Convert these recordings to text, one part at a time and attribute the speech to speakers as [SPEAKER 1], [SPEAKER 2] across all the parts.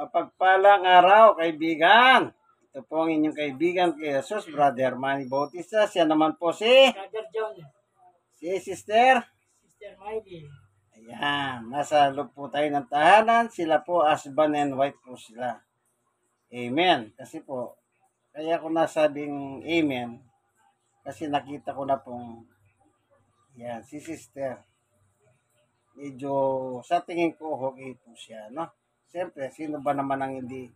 [SPEAKER 1] Mapagpalang araw, kaibigan. Ito po ang inyong kaibigan kay Jesus, Brother Manny Bautista. Siya naman po
[SPEAKER 2] Brother John,
[SPEAKER 1] si Sister.
[SPEAKER 2] Sister Miley.
[SPEAKER 1] Ayan, nasa loob po tayo ng tahanan. Sila po, husband and wife po sila. Amen. Kasi po, kaya ko nasabing amen, kasi nakita ko na pong, yan, si Sister. Medyo, sa tingin ko, okay po siya, no? Siyempre, sino ba naman ang hindi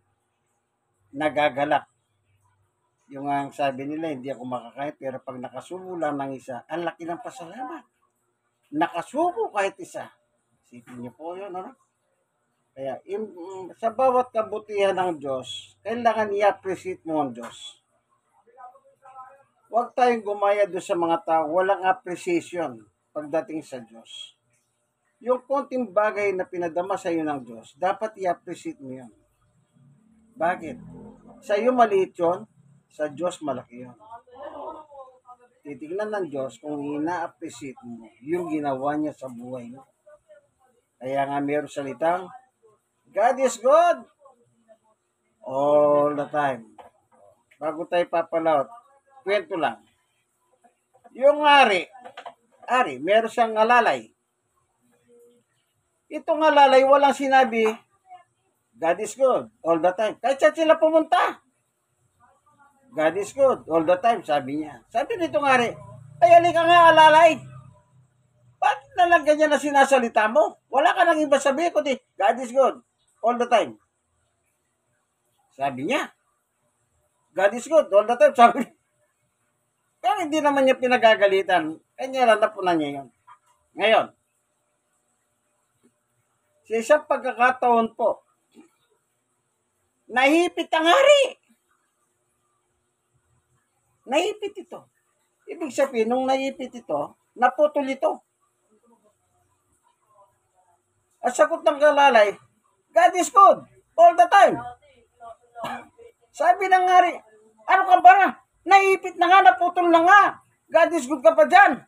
[SPEAKER 1] nagagalak? Yung ang sabi nila, hindi ako makakain, pero pag nakasubo lang ng isa, ang laki ng pasalamat. Nakasubo kahit isa. Isipin niyo po yun, ano? Kaya, sa bawat kabutihan ng Diyos, kailangan i-appreciate mo ang Diyos. Huwag tayong gumaya doon sa mga tao, walang appreciation pagdating sa Diyos. Yung konting bagay na pinadama sa iyo ng Diyos, dapat i-appreciate mo yun. Bakit? Sa iyo maliit yun, sa Diyos malaki yun. Titignan ng Diyos kung ina-appreciate mo yung ginawa niya sa buhay mo. Kaya nga mayroong salitang, God is good all the time. Bago tayo papalaot, kwento lang. Yung ari, meron siyang alalay. Itong alalay, walang sinabi, God is good all the time. Kahit sila pumunta, God is good all the time, sabi niya. Sabi nito nga rin, ay halika nga alalay. Bakit na lang ganyan na sinasalita mo? Wala ka nang iba sabihin kundi, God is good all the time. Sabi niya, God is good all the time, sabi niya. Pero hindi naman niya pinagagalitan. Kanya lang napunan niya yun. Ngayon, sa isang pagkakataon po, nahipit ang hari. Nahipit ito. Ibig sabihin, nung nahipit ito, naputol ito. At sagot ng kalalay, God is good all the time. Sabi ng hari, ano ka ba? Nahipit na nga, naputol na nga. God is good ka pa dyan.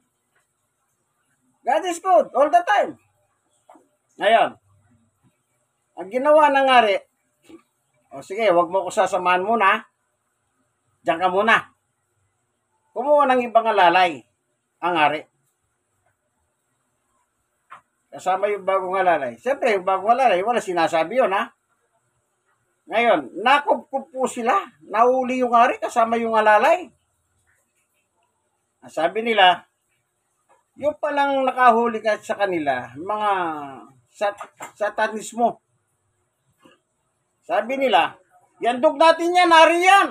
[SPEAKER 1] God is good all the time. Ngayon, ang ginawa ng hari, o sige, wag mo ko sasamahan muna. Diyan ka muna. Kumuha ng ibang alalay ang hari. Kasama yung bagong alalay. Siyempre, yung bagong alalay, wala sinasabi yun, ha? Ngayon, nakupkup po sila. Nahuli yung hari kasama yung alalay. Sabi nila, yung palang nakahuli ka sa kanila, mga satanismo. Sabi nila, yandog natin yan, hari yan.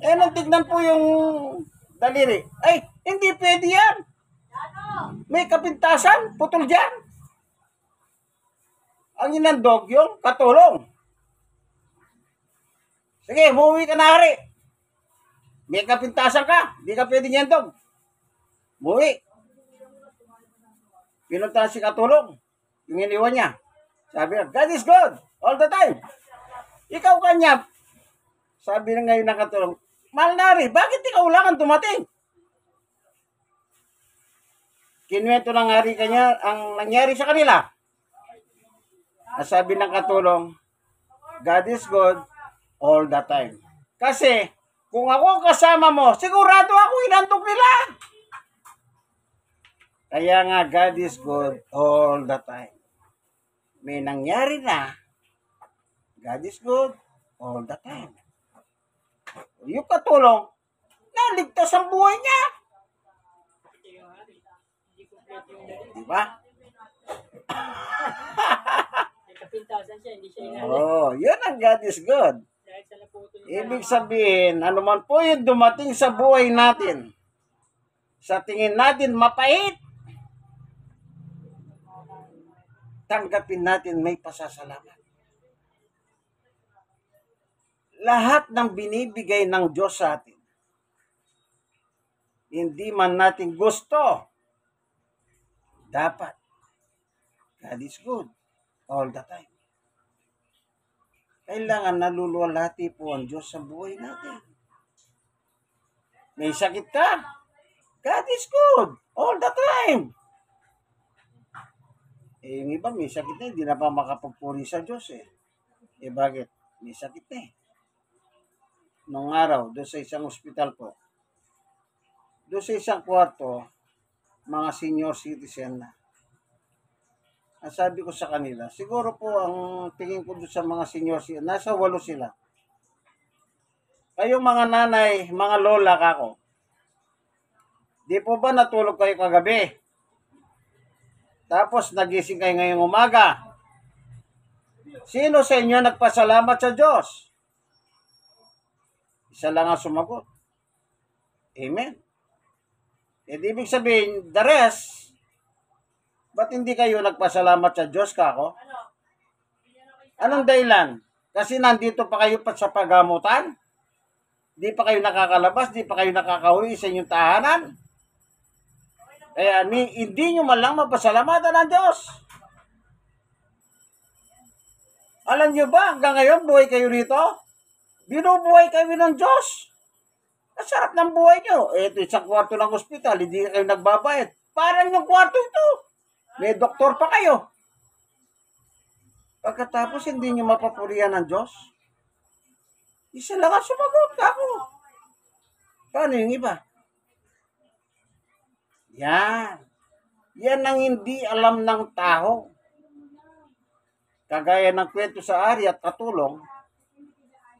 [SPEAKER 1] Nung tignan po yung daliri, ay, hindi pwede yan. May kapintasan, putol dyan. Ang inandog yung katulong. Sige, umuwi ka na, hari. May kapintasan ka, hindi ka pwede nyandog. Umuwi. Pinuntahan si katulong, yung iniwan niya. Sabi niya, God is good all the time. Ikaw kanya, sabi na ngayon ng katulong, mahal na hari, bakit ikaw lang ang dumating? Kinuwento ng hari kanya ang nangyari sa kanila. Sabi ng katulong, God is good all the time. Kasi, kung ako kasama mo, sigurado ako inantok nila. Kaya nga, God is good all the time. May nangyari na, God is good all the time. Yung katulong, naligtas ang buhay niya. Diba?
[SPEAKER 2] Kapintasan siya, hindi siya inalala.
[SPEAKER 1] Oh, yun ang God is good. Ibig sabihin, ano man po yung dumating sa buhay natin, sa tingin natin mapait, tanggapin natin may pasasalamat. Lahat ng binibigay ng Diyos sa atin, hindi man natin gusto, dapat God is good all the time. Kailangan naluluwalhati po ang Diyos sa buhay natin. May sakit ka, God is good all the time. Eh, yung iba may sakit na, hindi na pa makapagpuri sa Diyos eh. Eh, bakit? May sakit na eh. Nung araw, doon sa isang ospital po, doon sa isang kwarto, mga senior citizen na. Ang sabi ko sa kanila, siguro po ang tingin ko doon sa mga senior citizen, nasa 8 sila. Kayong mga nanay, mga lola kako, di po ba natulog kayo kagabi? Tapos nagising kayo ngayong umaga. Sino sa inyo nagpasalamat sa Diyos? Isa lang ang sumagot. Amen. E di ibig sabihin, the rest, ba't hindi kayo nagpasalamat sa Diyos kako? Anong dahilan? Kasi nandito pa kayo pa sa pagamutan? Di pa kayo nakakalabas? Di pa kayo nakakauwi sa inyong tahanan? Kaya hindi nyo man lang mapasalamatan ng Diyos. Alam nyo ba, hanggang ngayon, buhay kayo rito? Binubuhay kayo ng Diyos. Ang sarap ng buhay nyo. Ito, isang kwarto ng ospital, hindi kayo nagbabayad. Parang yung kwarto ito. May doktor pa kayo. Pagkatapos, hindi nyo mapapurihan ng Diyos. Isa lang ang sumagot ako. Paano yung iba? Yan. Yan ang hindi alam ng tao. Kagaya ng kwento sa Ari at Katulong,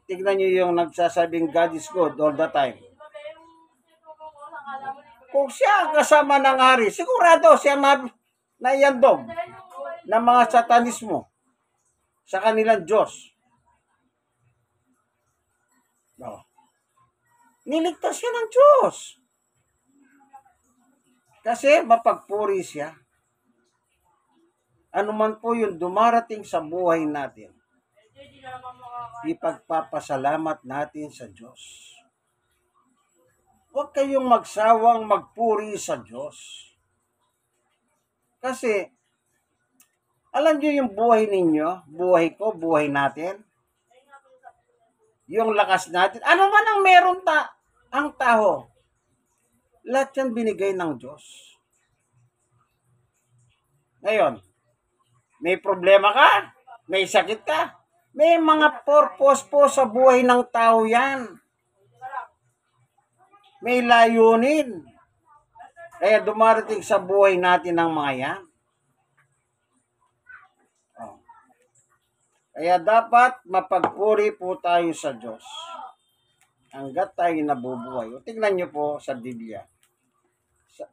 [SPEAKER 1] tignan nyo yung nagsasabing God is good all the time. Kung siya ang kasama ng Ari, sigurado siya naiyandog ng mga satanismo sa kanilang Diyos. No. Niligtas siya ng Diyos. Kasi mapagpuri siya. Ano man po yung dumarating sa buhay natin, ipagpapasalamat natin sa Diyos. Huwag kayong magsawang magpuri sa Diyos. Kasi, alam niyo yung buhay ninyo, buhay ko, buhay natin, yung lakas natin, ano man ang meron ang tao, lahat yan binigay ng Diyos. Ngayon, may problema ka, may sakit ka, may mga purpose po sa buhay ng tao yan. May layunin. Kaya dumarating sa buhay natin ng mga yan. Kaya dapat mapagpuri po tayo sa Diyos. Hanggat tayo nabubuhay. O tingnan nyo po sa Biblia.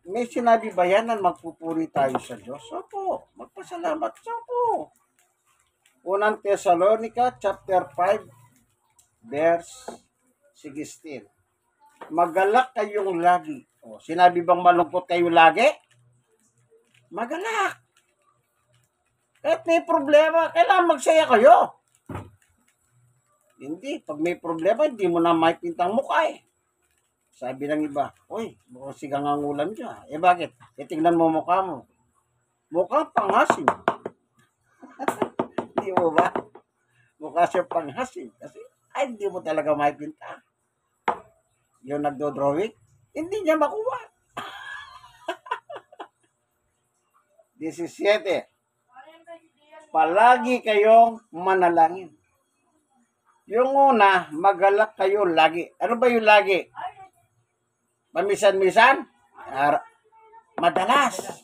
[SPEAKER 1] May sinabi ba yan na magpupuri tayo sa Diyos? Opo, magpasalamat siya po. Unang Thessalonica chapter 5 verse 16. Magalak kayong lagi. O, sinabi bang malungkot kayo lagi? Magalak. Kahit may problema, kailangan magsaya kayo. Hindi, pag may problema, hindi mo na maipintang mukha eh. Sabi ng iba, uy, mukhang sigang ang ulam niya. Eh bakit? E tingnan mo mukha mo. Mukhang panghasin. Hindi mo ba? Mukha siya panghasin. Kasi, ay, hindi mo talaga maipinta. Yung nagdo-drawing, hindi niya makuha. 17. Palagi kayong manalangin. Yung una, magalak kayo lagi. Ano ba yung lagi? Pamisan-misan? Madalas.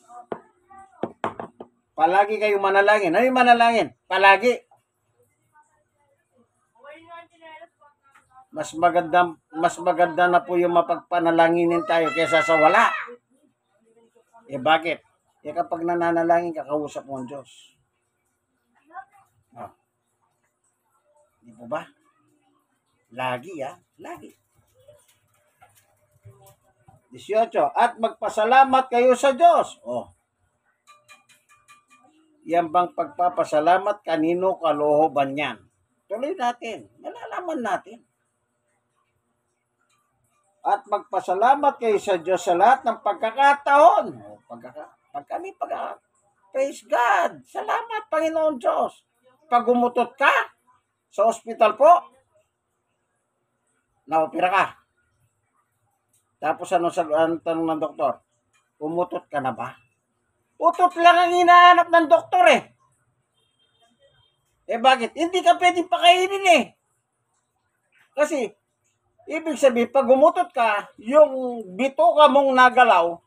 [SPEAKER 1] Palagi kayong manalangin. Ano yung manalangin? Palagi. Mas maganda na po yung mapagpanalanginin tayo kaysa sa wala. Eh bakit? Eh kapag nananalangin, kakausap mo ang Diyos. Oh. Di po ba? Lagi lagi. 18. At magpasalamat kayo sa Diyos. Oh. Yan bang pagpapasalamat, kanino kalooban yan? Tuloy natin. Malalaman natin. At magpasalamat kayo sa Diyos sa lahat ng pagkakataon. Praise God. Salamat, Panginoon Diyos. Pag umutot ka sa ospital po, naopera ka. Tapos ano tanong ng doktor? Umutot ka na ba? Utot lang ang hinahanap ng doktor eh. Eh bakit? Hindi ka pwedeng pakainin eh. Kasi, ibig sabihin, pag umutot ka, yung bituka mong nagalaw,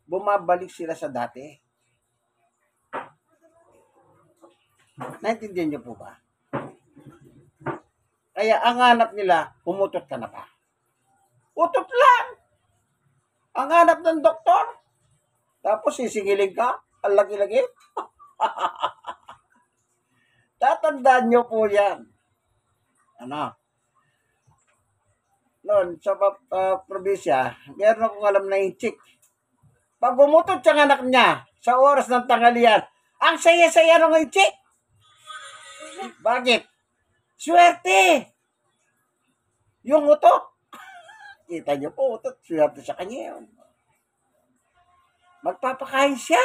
[SPEAKER 1] bumabalik sila sa dati. Naintindihan niyo po ba? Kaya ang hanap nila, umutot ka na ba? Utot lang! Ang hanap ng doktor. Tapos sisingiling ka, ang laki-laki. Tatandaan niyo po yan. Ano? Noon, sa probinsya, meron akong alam na yung chick. Pag umutot siyang anak niya, sa oras ng tanghalian, ang saya-saya ng chick. Bakit? Swerte! Yung utot. Kita niyo po, utot. Swerte sa kanya yun. Magpapakain siya.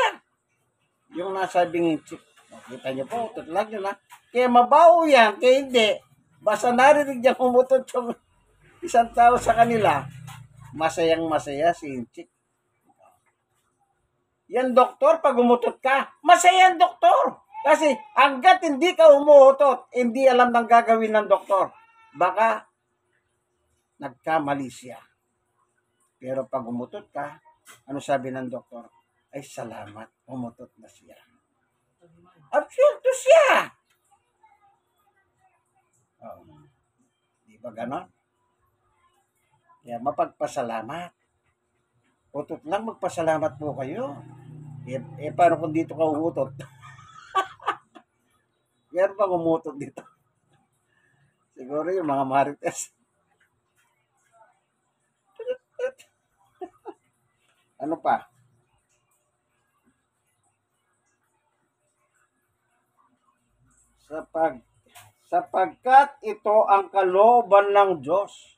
[SPEAKER 1] Yung nasabing yung chick. Kita niyo po, utot lang yun ha. Kaya mabaho yan, kaya hindi. Basta narinig niya umutot yung isang tao sa kanila, masayang masaya si chick. Yan doktor, pag umutot ka, masaya ang doktor. Kasi hanggat hindi ka umuutot, hindi alam ng gagawin ng doktor. Baka nagkamali siya. Pero pag umutot ka, ano sabi ng doktor? Ay salamat, umutot na siya. Absurdo siya. Oh, di ba ganon? Kaya mapagpasalamat. Utot lang, magpasalamat po kayo. Paano kung dito ka umutot? Meron bang umutot dito? Siguro yung mga marites. Ano pa? Sapagkat ito ang kalooban ng Diyos.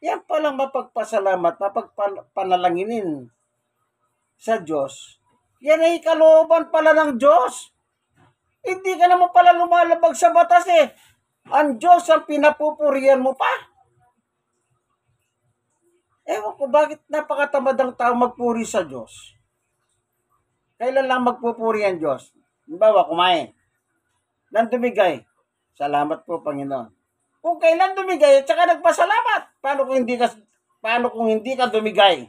[SPEAKER 1] Yan palang mapagpasalamat, mapagpanalanginin sa Diyos. Yan ay kalooban pala ng Diyos. Hindi ka naman pala lumalabag sa batas eh. Ang Diyos ang pinapupurihan mo pa. Ewan ko bakit napakatamad ang tao magpuri sa Diyos. Kailan lang magpupuri ang Diyos? Halimbawa, kumain. Nang dumigay. Salamat po, Panginoon. Kung kailan dumigay at saka nagpasalamat. Paano kung hindi ka dumigay?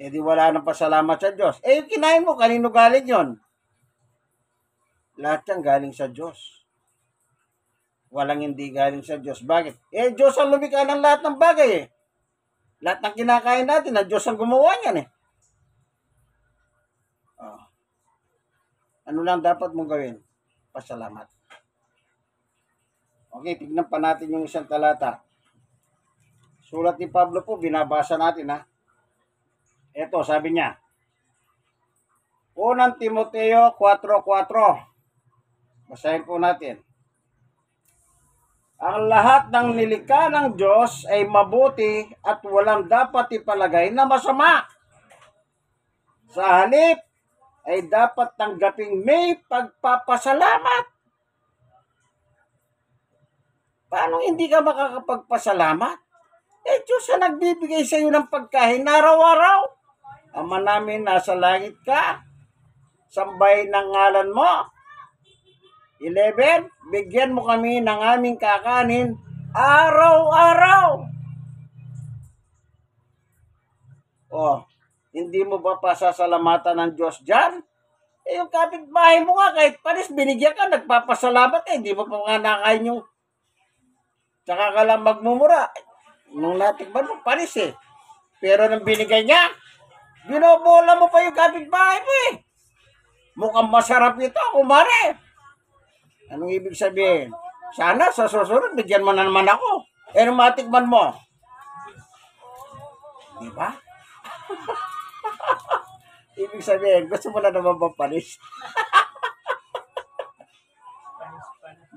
[SPEAKER 1] Eh di wala nang pasalamat sa Diyos. Eh yung kinain mo, kanino galing yon? Lahat yan galing sa Diyos. Walang hindi galing sa Diyos. Bakit? Eh Diyos ang lumikha ng lahat ng bagay eh. Lahat ng kinakain natin, na Diyos ang gumawa niyan eh. Oh. Ano lang dapat mong gawin? Pasalamat. Okay, tignan pa natin yung isang talata. Sulat ni Pablo po, binabasa natin ha. Ito, sabi niya. Unang Timoteo 4:4. Basahin po natin. Ang lahat ng nilikha ng Diyos ay mabuti at walang dapat ipalagay na masama. Sa halip, ay dapat tanggaping may pagpapasalamat. Paano hindi ka makakapagpasalamat? Eh, Diyos ang nagbibigay sa iyo ng pagkain araw-araw. Ama namin, nasa langit ka. Sambahin ng ngalan mo. 11, bigyan mo kami ng aming kakanin araw-araw. Oh, hindi mo ba pasasalamatan ng Diyos dyan? Eh, yung kapitbahay mo nga, kahit panis binigyan ka, nagpapasalamat eh. Hindi mo pa nga nakain yung tsaka ka lang magmumura. Nung natikman mo, panis eh. Pero nang binigay niya, binobola mo pa yung kapitbahay mo eh. Mukhang masarap ito, kumare. Anong ibig sabihin? Sana sa susunod, bigyan mo na naman ako. Eh, nung matikman mo. Diba? Ibig sabihin, gusto mo na naman papalis.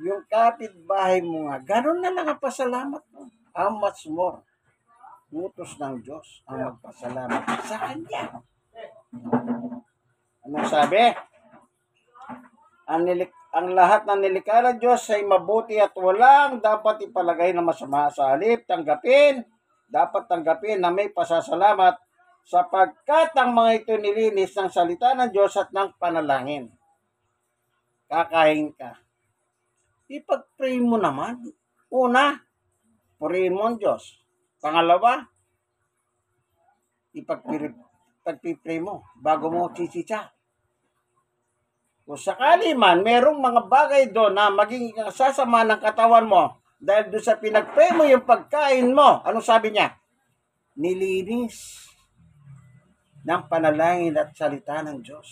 [SPEAKER 1] Yung kapitbahay mo nga, ganun na lang ang pasalamat mo. How much more? Utos ng Diyos ang magpasalamat sa Kanya. Anong sabi? Ang lahat ng nilikha ng Diyos ay mabuti at walang dapat ipalagay na masama. Sa halip, dapat tanggapin na may pasasalamat sapagkat ang mga ito nilinis ng salita ng Diyos at ng panalangin. Kakain ka. Ipag-pray mo naman. Una, purihin mo ang Diyos. Pangalawa, ipag-pray mo bago mo sisitsa. Kung sakali man, merong mga bagay doon na maging sasama ng katawan mo dahil doon sa pinag-pray mo yung pagkain mo. Ano sabi niya? Nilinis ng panalangin at salita ng Diyos.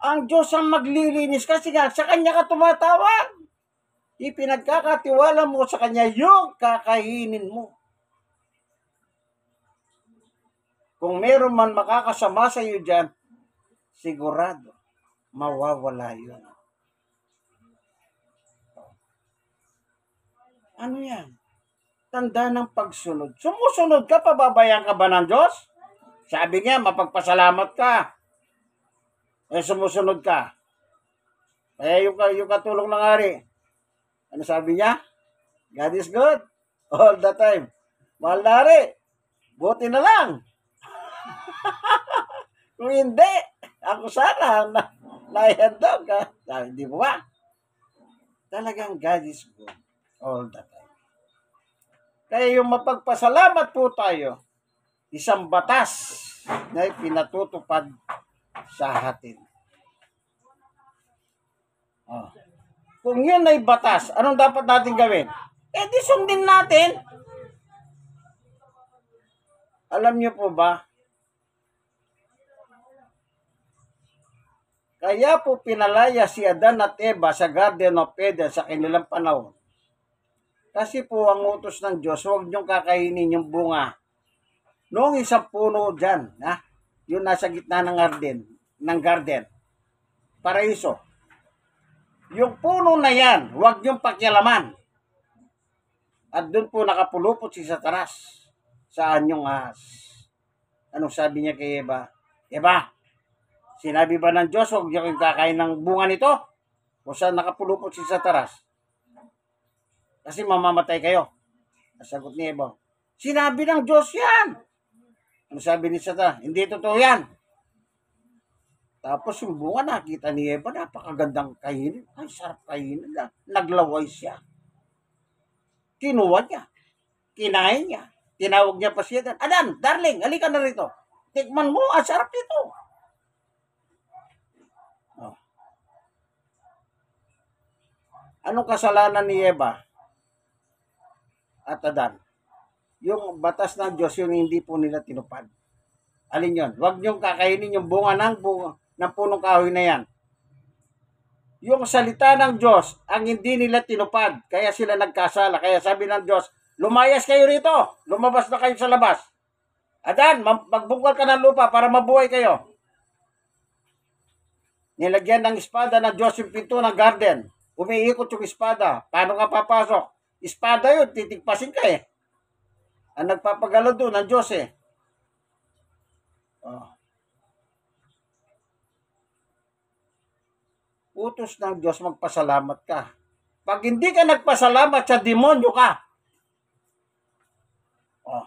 [SPEAKER 1] Ang Diyos ang maglilinis kasi nga sa Kanya ka tumatawag. Ipinagkakatiwala mo sa Kanya yung kakainin mo. Kung meron man makakasama sa iyo dyan, sigurado, mawawala yun. Ano yan? Tanda ng pagsunod. Sumusunod ka, pababayaan ka ba ng Diyos? Sabi niya, mapagpasalamat ka. Sumusunod ka. Kaya yung katulong ng hari, ano sabi niya? God is good all the time. Mahal na hari, buti na lang. Kung hindi, ako sana naihandog ka. Hindi mo ba? Talagang God is good all the time. Kaya yung mapagpasalamat po tayo, isang batas na pinatutupad sa atin. Oh. Kung yun ay batas, anong dapat natin gawin? Di sundin natin. Alam niyo po ba, kaya po pinalaya si Adan at Eva sa Garden of Eden sa kanilang panahon. Kasi po ang utos ng Diyos, huwag niyong kakainin yung bunga. Noong isang puno dyan, yung nasa gitna ng garden, paraiso. Yung puno na yan, huwag niyong pakialaman. At doon po nakapulupot si Satanas sa anyong ahas. Anong sabi niya kay Eva? Eva, sinabi ba ng Diyos, huwag niyo kayong kakain ng bunga nito? Kung saan nakapulupot si Satanas? Kasi mamamatay kayo. Nasagot ni Eva, sinabi ng Diyos yan. Ano sabi ni Satanas? Hindi totoo yan. Tapos yung bunga nakita ni Eva, napakagandang kainin. Ay, sarap kainin. Naglaway siya. Kinuha niya. Kinain niya. Tinawag niya pa siya. Adan, darling, halika na rito. Tikman mo, ang sarap nito. Oh. Anong kasalanan ni Eva at Adan? Yung batas ng Diyos, yung hindi po nila tinupad. Alin yun? Huwag niyong kakainin yung bunga ng punong kahoy na yan. Yung salita ng Diyos, ang hindi nila tinupad, kaya sila nagkasala. Kaya sabi ng Diyos, lumayas kayo rito, lumabas na kayo sa labas. Adan, magbungkal ka ng lupa para mabuhay kayo. Nilagyan ng espada ng Diyos yung pinto ng garden. Umiikot yung espada. Paano ka papasok? Espada yun, titigpasin ka eh. Ang nagpapagalo doon ng Diyos eh. Oh. Utos ng Diyos, magpasalamat ka. Pag hindi ka nagpasalamat, sa demonyo ka. Oh.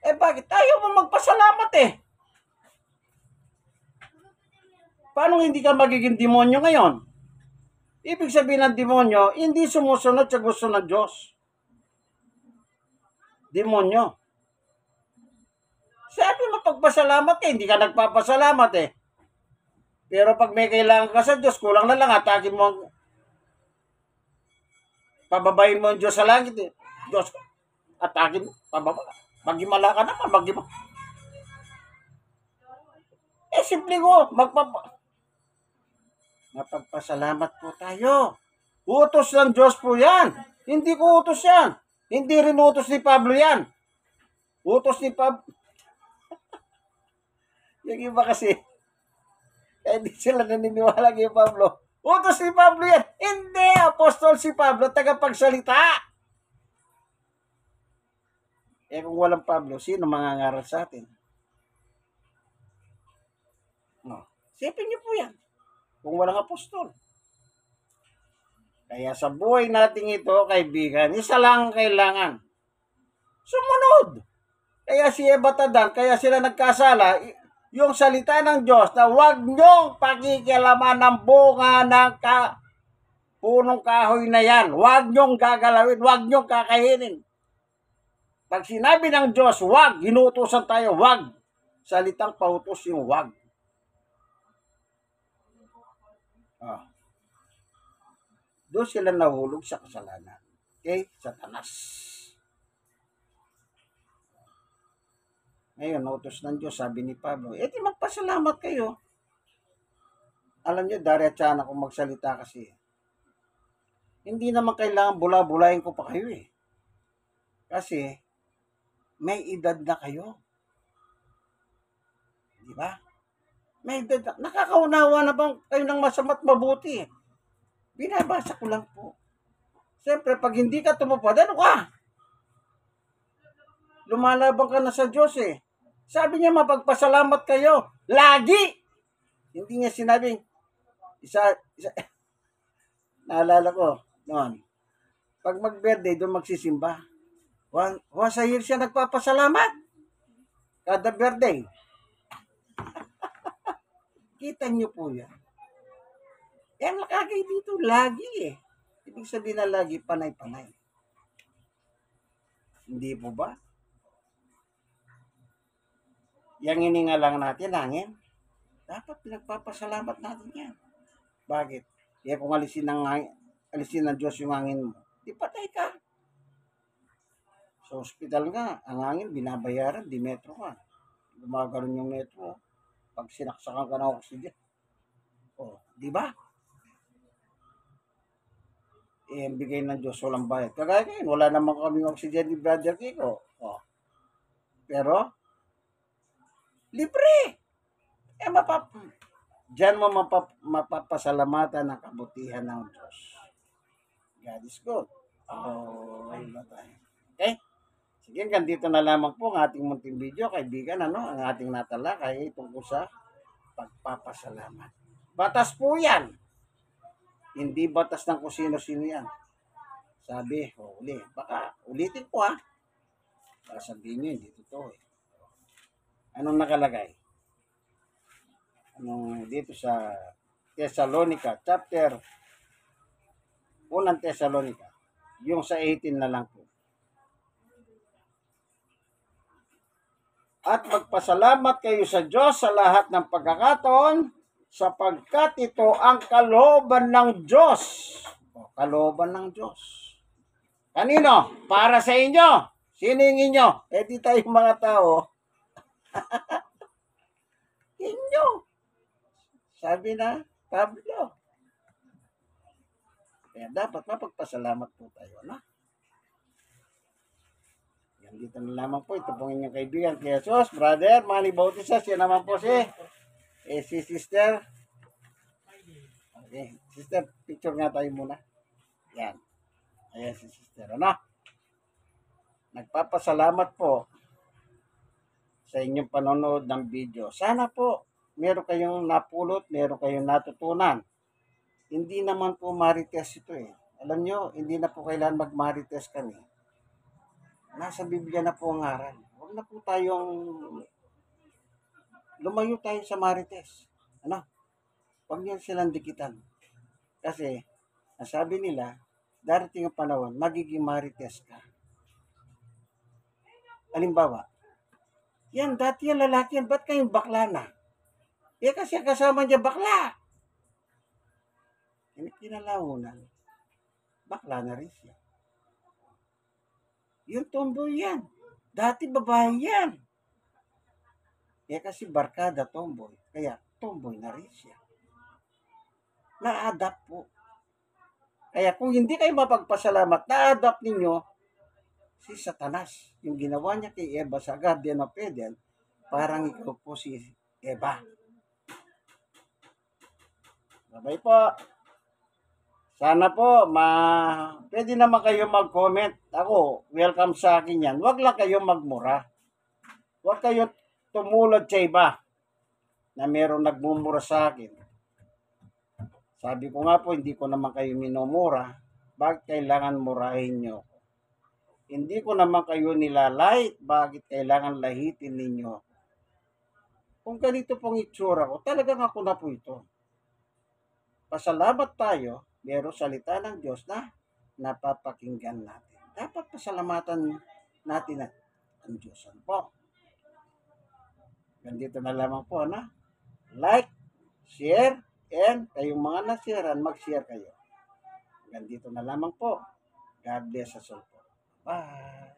[SPEAKER 1] Bakit tayo mo magpasalamat eh? Paano hindi ka magiging demonyo ngayon? Ibig sabihin ng demonyo, hindi sumusunod sa gusto ng Diyos. Demonyo. Sabi mo pagpasalamat eh, hindi ka nagpapasalamat eh. Pero pag may kailangan ka sa Diyos, kulang na lang, atakin mo, pababayin mo ang Diyos sa langit eh. Diyos, atakin mo, pababa. Magimala ka naman, magimala. Simple ko, mapagpasalamat po tayo. Utos ng Diyos po yan. Hindi ko utos yan. Hindi rin utos ni Pablo yan. Utos ni Pablo. Yung iba kasi, hindi sila naniniwala kay Pablo. Utos ni Pablo yan. Hindi, apostol si Pablo, tagapagsalita. Kung walang Pablo, sino mangangaral sa atin? No. Sipin niyo po yan. Kung walang apostol. Kaya sa buhay natin ito, kaibigan, isa lang ang kailangan. Sumunod. Kaya si Eva at Adan, kaya sila nagkasala, yung salita ng Diyos na huwag niyong pakikialaman ng bunga ng punong kahoy na yan. Huwag niyong gagalawin, huwag niyong kakainin. Pag sinabi ng Diyos, huwag, hinutusan tayo, huwag. Salitang pautos yung huwag. Doon sila nahulog sa kasalanan. Okay? Satanas. Ngayon, nautos ng Diyos, sabi ni Pablo, di magpasalamat kayo. Alam niyo, diretsahan ako magsalita kasi. Hindi naman kailangan bula-bulayin ko pa kayo eh. Kasi, may edad na kayo. Di ba? May edad na. Nakakaunawa na bang kayo ng masama't mabuti? Binabasa ko lang po. Siyempre, pag hindi ka tumupad, ano ka? Lumalaban ka na sa Diyos eh. Sabi niya, mapagpasalamat kayo. Lagi! Hindi niya sinabing, isa, naalala ko, noon, pag mag-birthday, doon magsisimba. Once a year siya nagpapasalamat. Kada birthday. Kita niyo po yan. Yan nakagay dito, lagi eh. Ibig sabihin na lagi, panay-panay. Hindi po ba? Yang hininga lang natin, hangin. Dapat pinagpapasalamat natin yan. Bakit? Kaya kung alisin ng Diyos yung hangin mo, di patay ka. Sa ospital nga, ang hangin binabayaran, di metro ka. Gumagaron yung metro. Pag sinaksakan ka ng oxygen. Di ba? Ang bigay ng Diyos walang bayad. Kagaya ngayon, wala naman kaming oxygen ni Brother Kiko. Pero, libre. Diyan mo mapapasalamatan ang kabutihan ng Diyos. God is good. Okay? Sige, ganito na lamang po ang ating munting video, kaibigan, ang ating natalakay tungkol sa pagpapasalamat. Batas po yan. Hindi batas ng kung sino-sino yan. Sabi, uli. Baka ulitin ko Baka sabihin nyo, hindi totoo eh. Anong nakalagay? Dito sa Thessalonica, chapter 1 Thessalonica, yung sa 18 na lang po. At magpasalamat kayo sa Diyos sa lahat ng pagkakataon, sapagkat ito ang kalooban ng Diyos. Kalooban ng Diyos. Kanino? Para sa inyo. Sino yung inyo? Di tayo mga tao. Inyo. Sabi na Pablo. Kaya dapat mapagpasalamat po tayo, Yan dito na lamang po. Ito pong inyong kaibigan kay Jesus, Brother Manny Bautista. Siya naman po si Sister. Okay. Sister, picture nga tayo muna. Yan. Ayan si Sister, Nagpapasalamat po sa inyong panonood ng video. Sana po meron kayong napulot, meron kayong natutunan. Hindi naman po marites ito eh. Alam nyo, hindi na po kailangan mag-marites kami. Nasa Biblia na po ang aral. Huwag na po tayong lumayo tayo sa marites. Huwag nyo silang dikitan. Kasi, nasabi nila, darating ang panahon, magiging marites ka. Halimbawa, yan, dati yan lalaki yan, ba't kayong bakla na? Kasi kasama niya bakla. Kinalaunan, bakla na rin siya. Yung tomboy yan. Dati babae yan. Kasi barkada tomboy. Kaya tomboy na rin siya. Na-adapt po. Kaya kung hindi kayo mapagpasalamat, na-adapt ninyo si Satanas. Yung ginawa niya kay Eva sa Garden of Eden, parang ikaw po si Eva. Bye po. Sana po, pwede naman kayo mag-comment. Ako, welcome sa akin yan. Huwag lang kayo magmura. Huwag kayo tumulad sa iba na meron nagmumura sa akin. Sabi ko nga po, hindi ko naman kayo minumura. Bakit kailangan murahin nyo? Hindi ko naman kayo nilalait. Bakit kailangan lahitin ninyo? Kung ganito pong itsura ko, talagang ako na po ito. Pasalamat tayo, meron salita ng Diyos na napapakinggan natin. Dapat pasalamatan natin ang Diyos. Ano po? Ganito na lamang po, na like, share, and kayong mga nasiran, mag-share kayo. Ganito na lamang po. God bless us all po. Bye!